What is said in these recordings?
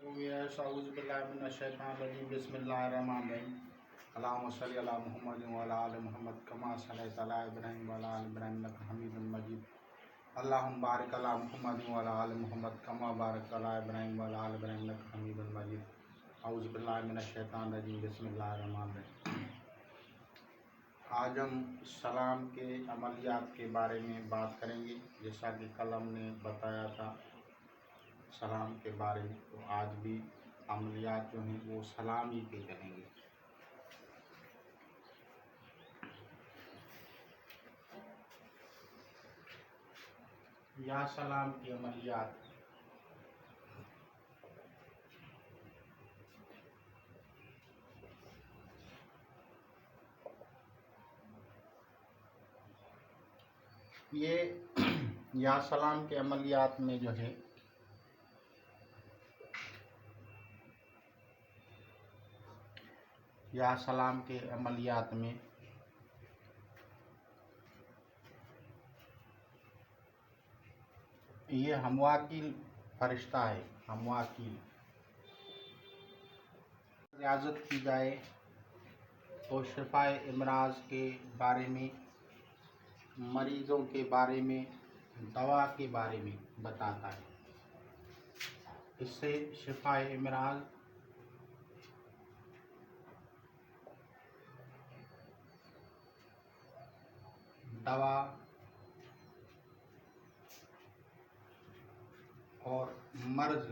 बिस्मिल्लाहिर्रहमानिर्रहीम। अल्लाहुम्मा सल्लि अला मुहम्मद व अला आलि मुहम्मद कमा सल्लैता अला इब्राहीम व अला आलि इब्राहीम इन्नका हमीदुम मजीद। अल्लाहुम्मा बारिक अला मुहम्मद व अला आलि मुहम्मद कमा बारकता अला इब्राहीम व अला आलि इब्राहीम इन्नका हमीदुम मजीद। औज़ु बिल्लाहि मिनश शैतानिर रजीम। बिस्मिल्लाहिर्रहमानिर्रहीम। आज हम सलाम के अमलियात के बारे में बात करेंगे। जैसा कि कल हमने बताया था सलाम के बारे में, तो आज भी अमलियात जो हैं वो सलाम ही के रहेंगे। या सलाम की अमलियात। ये या सलाम के अमलियात में जो है या सलाम के अमलियात में ये हमवाकिल फरिश्ता है। हमवाकिल इजाज़त की जाए तो शिफाए इमराज के बारे में, मरीज़ों के बारे में, दवा के बारे में बताता है। इससे शिफाए इमराज दवा और मर्ज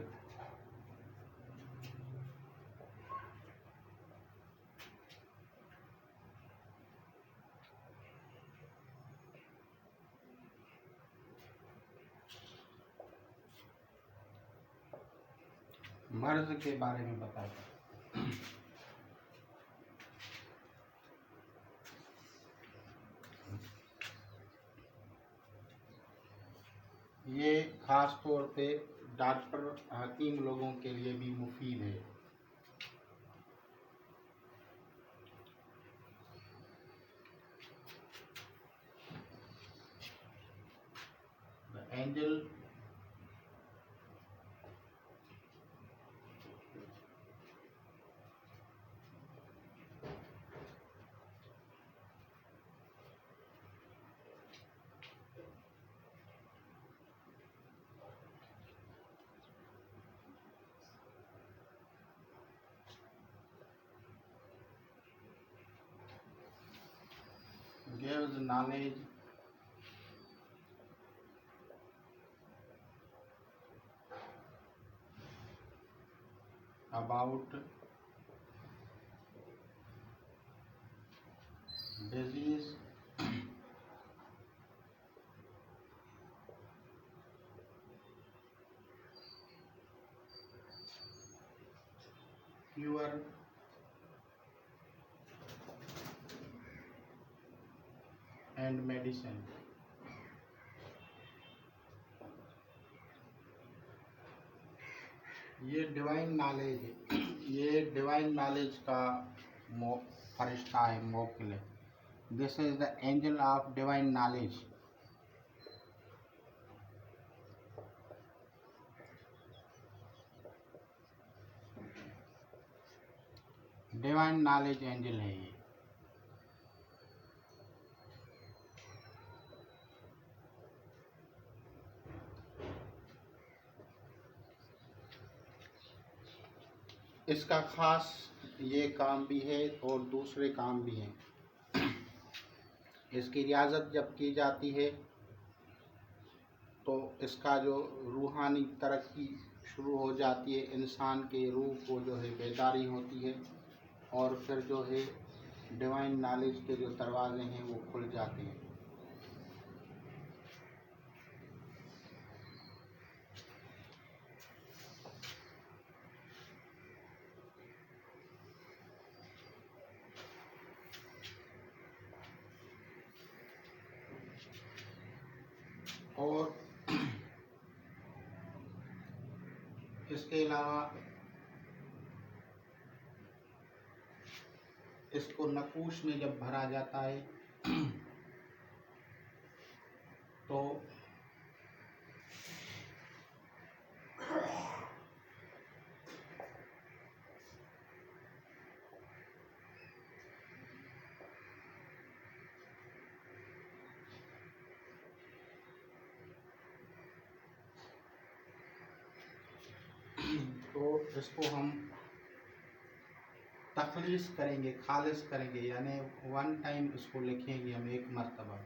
मर्ज के बारे में बताता है। ये ख़ास तौर पे डॉक्टर हकीम लोगों के लिए भी मुफीद है। The angel gives knowledge about disease, cure, and medicine। ये डिवाइन नॉलेज है। ये डिवाइन नॉलेज का फरिश्ता है, मोकिल है। This is the angel of divine knowledge. Divine knowledge angel है ये। इसका खास ये काम भी है और दूसरे काम भी हैं। इसकी रियाजत जब की जाती है तो इसका जो रूहानी तरक्की शुरू हो जाती है, इंसान के रूह को जो है बेदारी होती है और फिर जो है डिवाइन नॉलेज के जो दरवाजे हैं वो खुल जाते हैं। और इसके अलावा इसको नकूश में जब भरा जाता है तो इसको हम तखलीस करेंगे, खालिस करेंगे, यानी वन टाइम इसको लिखेंगे हम एक मरतबा।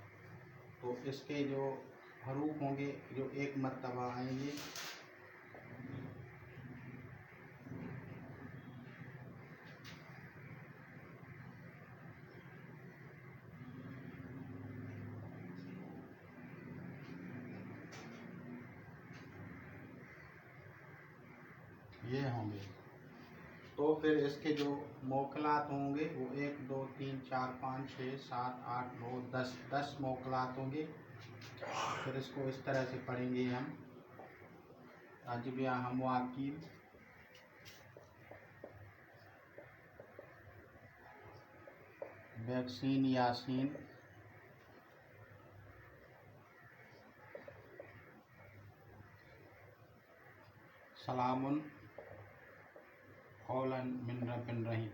तो इसके जो हरूफ होंगे जो एक मरतबा आएंगे, ये होंगे। तो फिर इसके जो मोकलात होंगे वो 1 2 3 4 5 6 7 8 9 10 मोकलात होंगे। फिर इसको इस तरह से पढ़ेंगे हम। अजबिया हम वाकील, वैक्सीन यासीन, सलामुन कौलन मिन रब्बिन रहीम।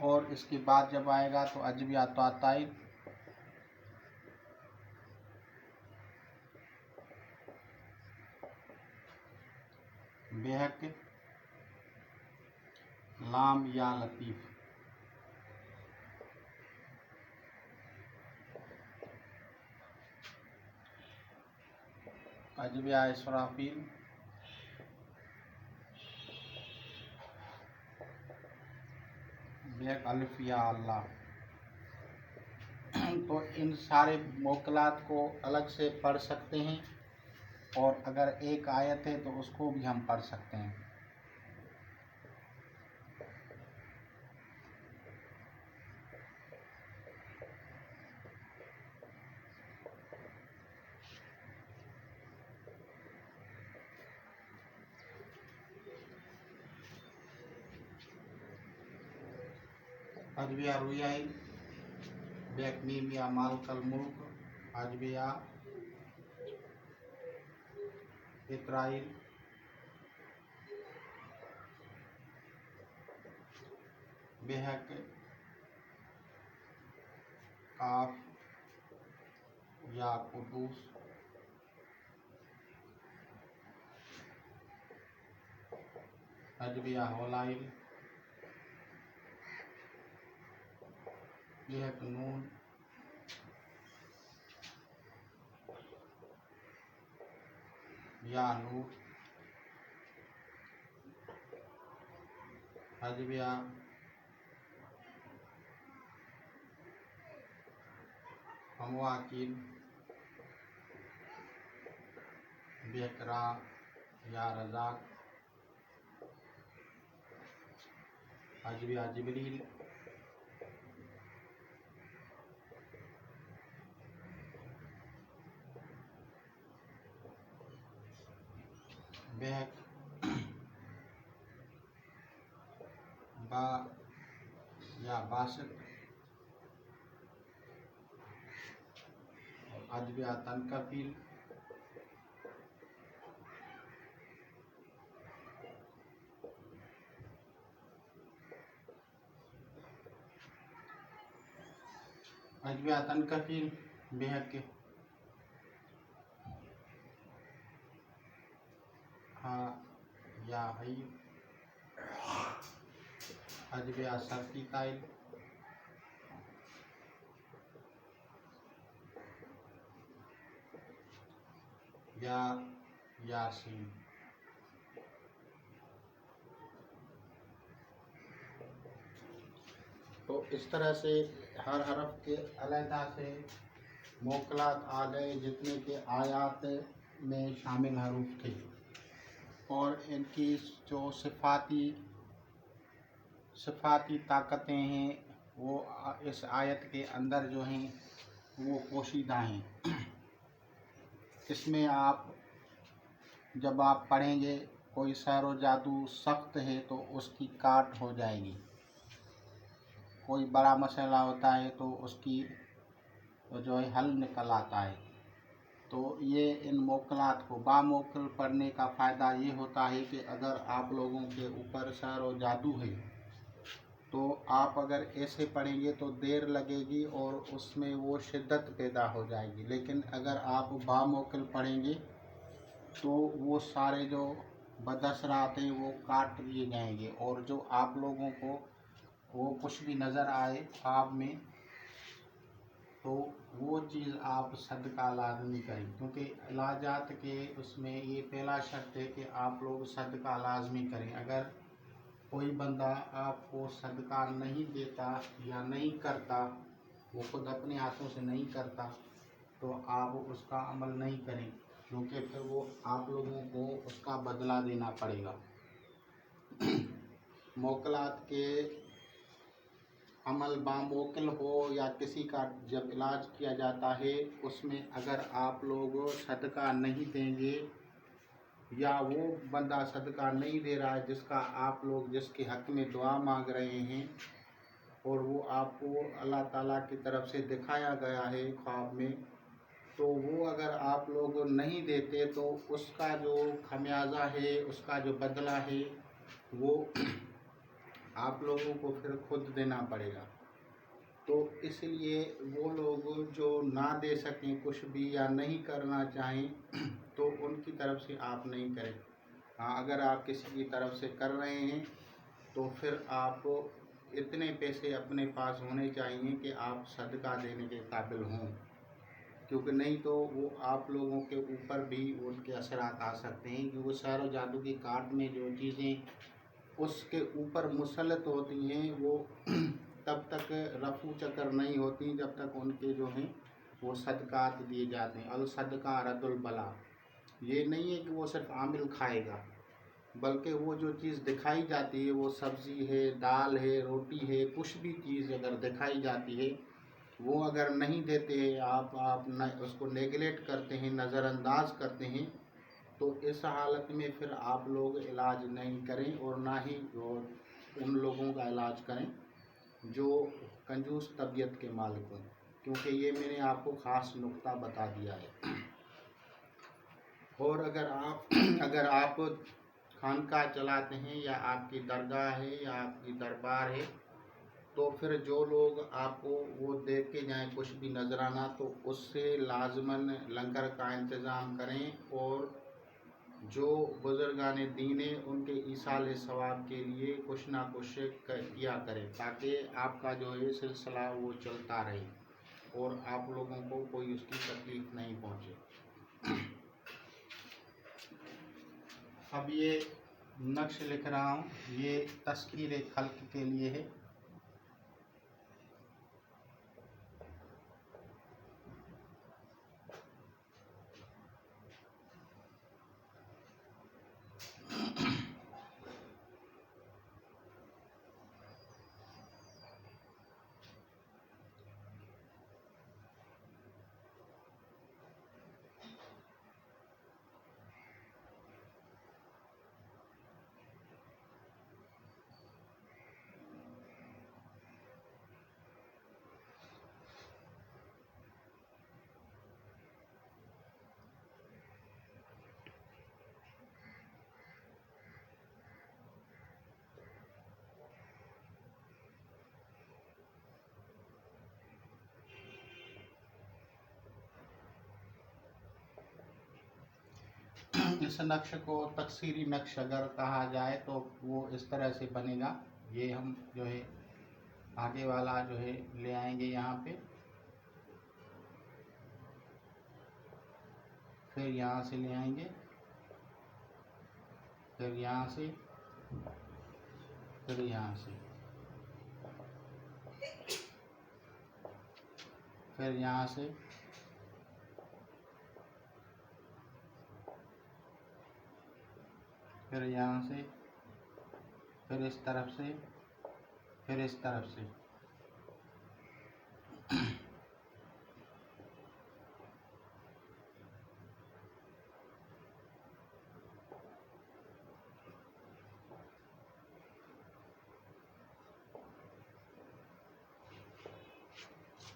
और इसके बाद जब आएगा तो अजबिया ताताई, बेहक, लाम या लतीफ़। अजबिया इसराफील, बेहक अलिफ या अल्लाह। तो इन सारे मोकलात को अलग से पढ़ सकते हैं, और अगर एक आयत है तो उसको भी हम पढ़ सकते हैं। अजबिया रुयाई, बेहक मीम या मालकल मुल्क, अजबिया इतराइल, बेहक काफ या कुदूस, अजबिया हौलाइल, बेहक नून, या नूर, अजबिया हमवाकिल, बेहकरा या रजाक, अजबिया जिबरील, बेहक बा या बासित, अजबिया तनकफील, अजबिया तनकफील, बेहक हा या हई, अजबिया सरकी ताइल, या यासीन। तो इस तरह से हर हरफ के अलहदा से मोकलात आ गए जितने के आयात में शामिल हरूफ थे, और इनकी जो सिफाती ताकतें हैं वो इस आयत के अंदर जो हैं वो पोशीदा हैं। इसमें आप जब आप पढ़ेंगे कोई सैर व जादू सख्त है तो उसकी काट हो जाएगी, कोई बड़ा मसला होता है तो उसकी जो है हल निकल आता है। तो ये इन मोकलात को बामोकल पढ़ने का फ़ायदा ये होता है कि अगर आप लोगों के ऊपर सैर व जादू है तो आप अगर ऐसे पढ़ेंगे तो देर लगेगी और उसमें वो शिद्दत पैदा हो जाएगी। लेकिन अगर आप बामोकल पढ़ेंगे तो वो सारे जो बदअसरात हैं वो काट लिए जाएंगे। और जो आप लोगों को वो कुछ भी नज़र आए ख्वाब में, तो वो चीज़ आप सदका लाजमी करें, क्योंकि इलाजात के उसमें ये पहला शर्त है कि आप लोग सदका लाजमी करें। अगर कोई बंदा आपको सदका नहीं देता या नहीं करता, वो खुद अपने हाथों से नहीं करता, तो आप उसका अमल नहीं करें, क्योंकि फिर वो आप लोगों को उसका बदला देना पड़ेगा। मोकलात के अमल बामोकिल हो या किसी का जब इलाज किया जाता है, उसमें अगर आप लोग सदका नहीं देंगे या वो बंदा सदका नहीं दे रहा है जिसका आप लोग जिसके हक़ में दुआ मांग रहे हैं, और वो आपको अल्लाह ताला की तरफ से दिखाया गया है ख्वाब में, तो वो अगर आप लोग नहीं देते तो उसका जो खमियाजा है, उसका जो बदला है, वो आप लोगों को फिर खुद देना पड़ेगा। तो इसलिए वो लोग जो ना दे सकें कुछ भी या नहीं करना चाहें, तो उनकी तरफ से आप नहीं करें। हाँ, अगर आप किसी की तरफ से कर रहे हैं तो फिर आप इतने पैसे अपने पास होने चाहिए कि आप सदका देने के काबिल हों, क्योंकि नहीं तो वो आप लोगों के ऊपर भी उनके असरात आ सकते हैं। क्योंकि सहर व जादू की काट में जो चीज़ें उसके ऊपर मुसल्लत होती हैं, वो तब तक रफू चक्कर नहीं होती जब तक उनके जो हैं वो सदकात दिए जाते हैं। अल सदका रद्दुल बला, ये नहीं है कि वो सिर्फ आमिल खाएगा, बल्कि वो जो चीज़ दिखाई जाती है, वो सब्ज़ी है, दाल है, रोटी है, कुछ भी चीज़ अगर दिखाई जाती है, वो अगर नहीं देते हैं आप न उसको नेगलेक्ट करते हैं, नज़रअंदाज करते हैं, तो इस हालत में फिर आप लोग इलाज नहीं करें और ना ही उन लोगों का इलाज करें जो कंजूस तबीयत के मालिक हों, क्योंकि ये मैंने आपको ख़ास नुक्ता बता दिया है। और अगर आप खानका चलाते हैं या आपकी दरगाह है या आपकी दरबार है, तो फिर जो लोग आपको वो दे के जाएँ कुछ भी नजराना, तो उससे लाजमन लंगर का इंतज़ाम करें। और जो बुजुर्गान दीन है उनके ईसाल सवाब के लिए कुछ ना कुछ किया करें, ताकि आपका जो है सिलसिला वो चलता रहे और आप लोगों को कोई उसकी तकलीफ़ नहीं पहुँचे। अब ये नक्श लिख रहा हूँ, ये तस्कीर खल्क के लिए है। इस नक्श को तकसीरी नक्श अगर कहा जाए तो वो इस तरह से बनेगा। ये हम जो है आगे वाला जो है ले आएंगे यहाँ पे, फिर यहाँ से ले आएंगे, फिर यहाँ से, फिर यहाँ से, फिर यहाँ से, फिर यहाँ से, फिर इस तरफ से, फिर इस तरफ से।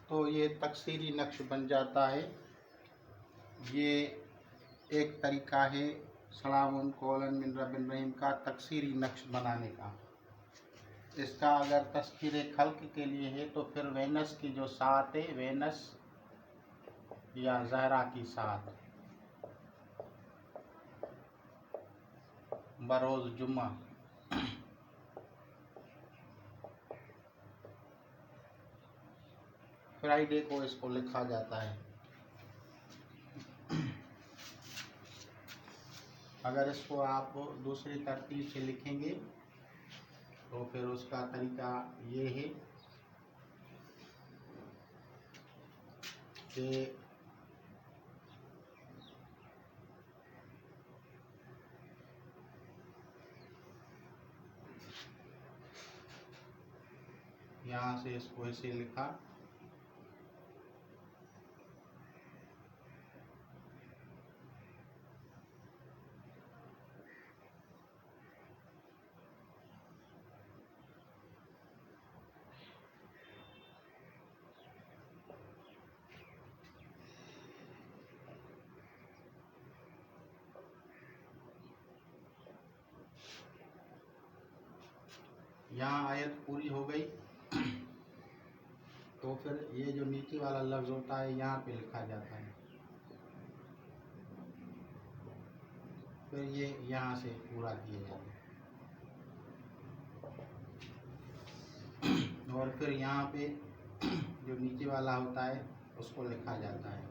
तो ये तकसीरी नक्श बन जाता है। ये एक तरीका है सलामुन कौलन मिन रब्बिर रहीम का तकसीरी नक्श बनाने का। इसका अगर तस्कीर खल्क के लिए है तो फिर वेनस की जो सात है, वेनस या जहरा की सात, बरोज़ जुम्मा। फ्राइडे को इसको लिखा जाता है। अगर इसको आप दूसरी तरतीब से लिखेंगे तो फिर उसका तरीका ये है कि यहाँ से इसको ऐसे लिखा, यहाँ आयत पूरी हो गई तो फिर ये जो नीचे वाला लफ्ज़ होता है यहाँ पे लिखा जाता है। फिर ये यहाँ से पूरा किया जाता है और फिर यहाँ पे जो नीचे वाला होता है उसको लिखा जाता है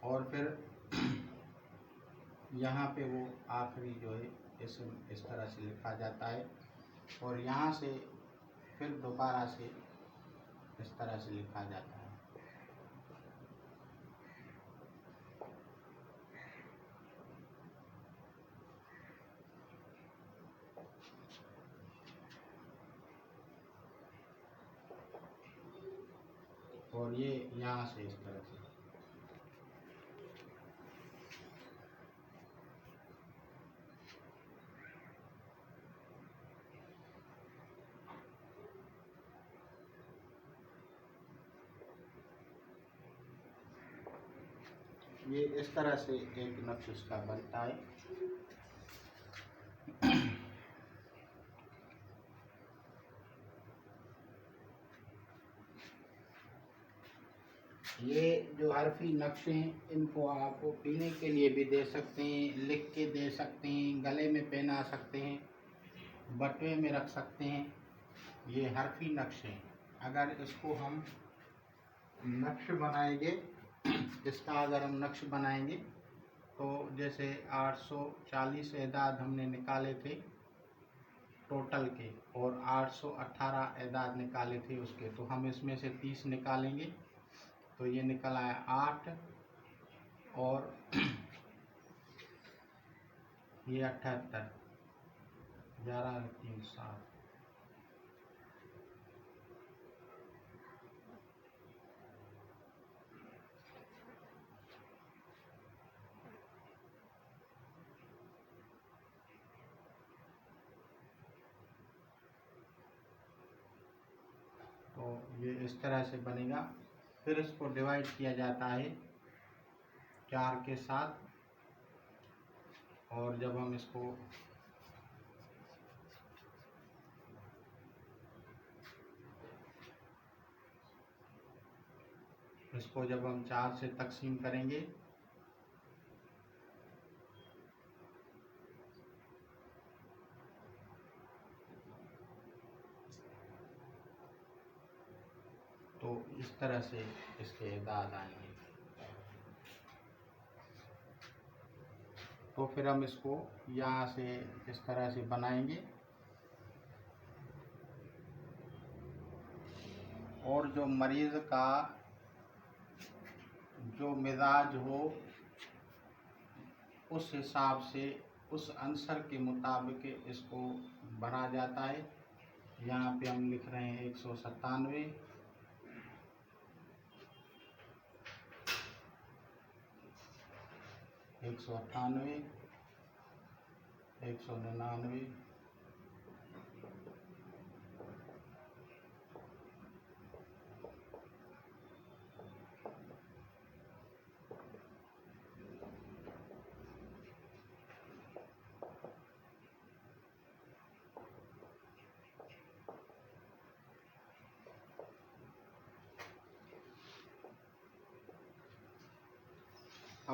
और फिर यहाँ पे वो आखिरी जो है इस तरह से लिखा जाता है और यहाँ से फिर दोबारा से इस तरह से लिखा जाता है। और ये यहाँ से इस तरह से। ये इस तरह से एक नक्श इसका बनता है। ये जो हरफी नक्शे हैं इनको आप पीने के लिए भी दे सकते हैं, लिख के दे सकते हैं, गले में पहना सकते हैं, बटुए में रख सकते हैं। ये हरफी नक्शे हैं। अगर इसको हम नक्श बनाएंगे, इसका अगर हम नक्श बनाएंगे तो जैसे 840 एदाद हमने निकाले थे टोटल के और 818 एदाद निकाले थे उसके, तो हम इसमें से 30 निकालेंगे तो ये निकल आया 8 और ये 78, 11 3 7। तो ये इस तरह से बनेगा। फिर इसको डिवाइड किया जाता है 4 के साथ और जब हम इसको जब हम 4 से तकसीम करेंगे तो इस तरह से इसके एदाद आएंगे। तो फिर हम इसको यहाँ से इस तरह से बनाएंगे और जो मरीज़ का जो मिजाज हो उस हिसाब से उस आंसर के मुताबिक इसको बना जाता है। यहाँ पे हम लिख रहे हैं 197, 198, 199,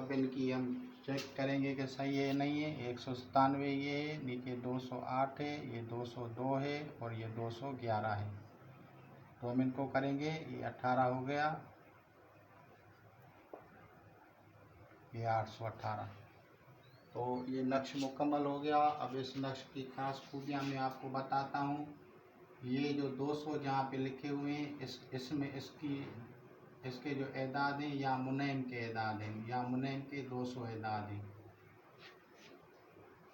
अब इनकी हम चेक करेंगे कि सही है नहीं है। 197 ये है, नीचे 208 है, ये 202 है और ये 211 है। तो हम इनको करेंगे, ये 18 हो गया, ये 818। तो ये नक्श मुकम्मल हो गया। अब इस नक्श की खास खूबियाँ मैं आपको बताता हूँ। ये जो 200 जहाँ पे लिखे हुए हैं, इसमें इसके जो एदाद हैं या मुनैम के एदाद हैं, या मुनैम के 200 एदाद हैं।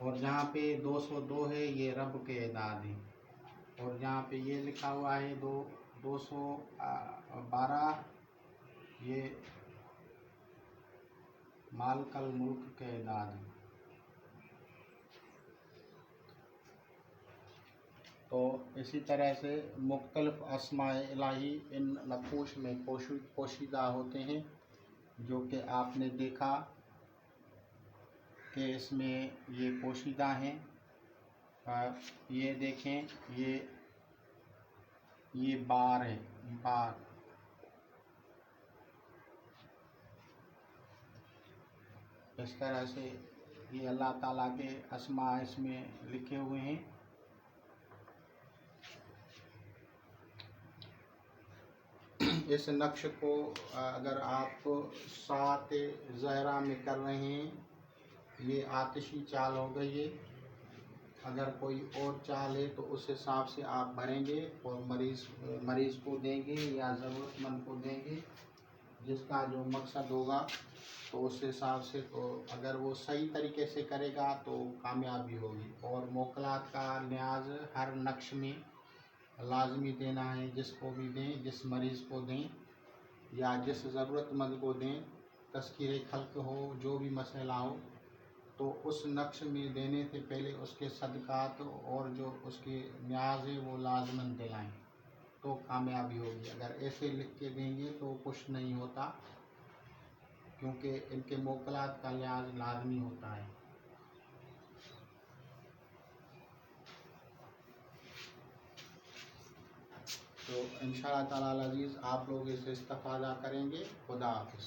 और जहाँ पे 202 है ये रब के एदाद हैं। और जहाँ पे ये लिखा हुआ है 212 ये मालकल मुल्क के एदाद हैं। तो इसी तरह से मुख्तलिफ अस्माए इलाही इन नक़ूश में पोशीदा होते हैं, जो कि आपने देखा कि इसमें ये पोशीदा हैं। ये देखें, ये बार है, बार। इस तरह से ये अल्लाह ताला के अस्मा इसमें लिखे हुए हैं। इस नक्श को अगर आप 7 ज़हरा में कर रहे हैं, ये आतिशी चाल हो गई है। अगर कोई और चाल है तो उस हिसाब से आप भरेंगे और मरीज़ को देंगे या ज़रूरतमंद को देंगे, जिसका जो मकसद होगा। तो उस हिसाब से, तो अगर वो सही तरीके से करेगा तो कामयाबी होगी। और मोकलात का लिहाज हर नक्श में लाजमी देना है। जिसको भी दें, जिस मरीज़ को दें या जिस ज़रूरतमंद को दें, तस्कीर खल्क हो, जो भी मसला हो, तो उस नक्श में देने से पहले उसके सदक़ात और जो उसके न्याज है वो लाजमन दिलाएं, तो कामयाबी होगी। अगर ऐसे लिख के देंगे तो कुछ नहीं होता, क्योंकि इनके मोकलात का लिहाज लाजमी होता है। तो इंशाअल्लाह ताला अज़ीज़ आप लोग इससे इस्तिफ़ादा करेंगे। खुदा हाफ़िज़।